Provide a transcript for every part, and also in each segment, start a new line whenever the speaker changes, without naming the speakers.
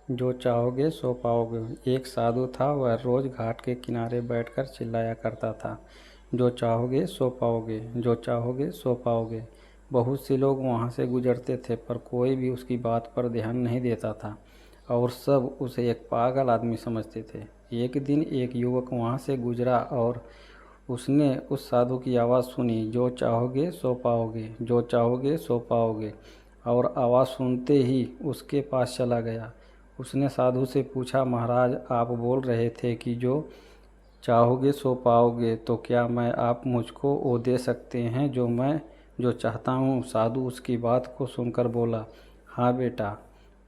जो चाहोगे सो पाओगे। एक साधु था, वह रोज़ घाट के किनारे बैठकर चिल्लाया करता था, जो चाहोगे सो पाओगे, जो चाहोगे सो पाओगे। बहुत से लोग वहाँ से गुजरते थे, पर कोई भी उसकी बात पर ध्यान नहीं देता था और सब उसे एक पागल आदमी समझते थे। एक दिन एक युवक वहाँ से गुजरा और उसने उस साधु की आवाज़ सुनी, जो चाहोगे सो पाओगे, जो चाहोगे सो पाओगे, और आवाज़ सुनते ही उसके पास चला गया। उसने साधु से पूछा, महाराज, आप बोल रहे थे कि जो चाहोगे सो पाओगे, तो क्या आप मुझको वो दे सकते हैं जो मैं जो चाहता हूँ? साधु उसकी बात को सुनकर बोला, हाँ बेटा,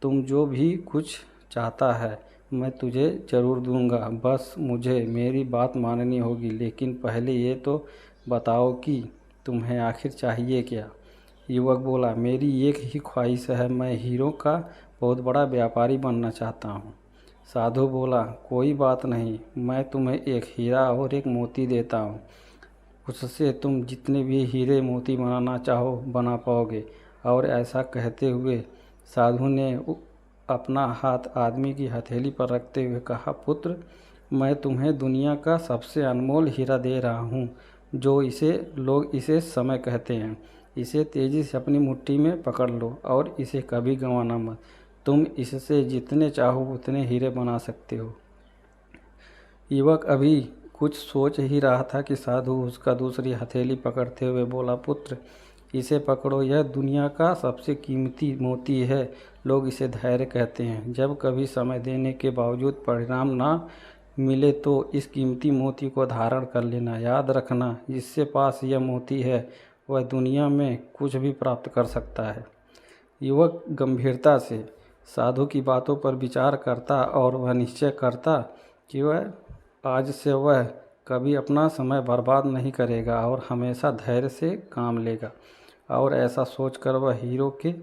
तुम जो भी कुछ चाहता है मैं तुझे ज़रूर दूंगा, बस मुझे मेरी बात माननी होगी। लेकिन पहले ये तो बताओ कि तुम्हें आखिर चाहिए क्या? युवक बोला, मेरी एक ही ख्वाहिश है, मैं हीरो का बहुत बड़ा व्यापारी बनना चाहता हूँ। साधु बोला, कोई बात नहीं, मैं तुम्हें एक हीरा और एक मोती देता हूँ, उससे तुम जितने भी हीरे मोती बनाना चाहो बना पाओगे। और ऐसा कहते हुए साधु ने अपना हाथ आदमी की हथेली पर रखते हुए कहा, पुत्र, मैं तुम्हें दुनिया का सबसे अनमोल हीरा दे रहा हूँ, जो लोग इसे समय कहते हैं। इसे तेज़ी से अपनी मुट्ठी में पकड़ लो और इसे कभी गंवाना मत। तुम इससे जितने चाहो उतने हीरे बना सकते हो। युवक अभी कुछ सोच ही रहा था कि साधु उसका दूसरी हथेली पकड़ते हुए बोला, पुत्र, इसे पकड़ो, यह दुनिया का सबसे कीमती मोती है। लोग इसे धैर्य कहते हैं। जब कभी समय देने के बावजूद परिणाम ना मिले तो इस कीमती मोती को धारण कर लेना। याद रखना, जिसके पास यह मोती है वह दुनिया में कुछ भी प्राप्त कर सकता है। युवक गंभीरता से साधु की बातों पर विचार करता और वह निश्चय करता कि वह आज से वह कभी अपना समय बर्बाद नहीं करेगा और हमेशा धैर्य से काम लेगा। और ऐसा सोचकर वह हीरो के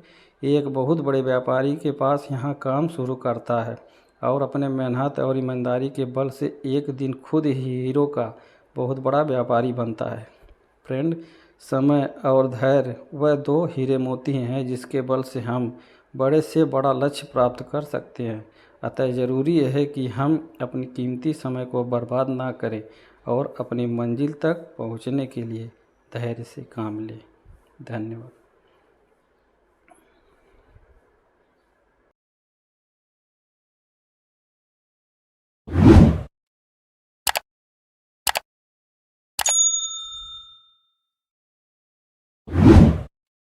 एक बहुत बड़े व्यापारी के पास यहाँ काम शुरू करता है और अपने मेहनत और ईमानदारी के बल से एक दिन खुद ही हीरो का बहुत बड़ा व्यापारी बनता है। फ्रेंड, समय और धैर्य वह दो हीरे मोती हैं जिसके बल से हम बड़े से बड़ा लक्ष्य प्राप्त कर सकते हैं। अतः ज़रूरी है कि हम अपनी कीमती समय को बर्बाद ना करें और अपनी मंजिल तक पहुंचने के लिए धैर्य से काम लें। धन्यवाद।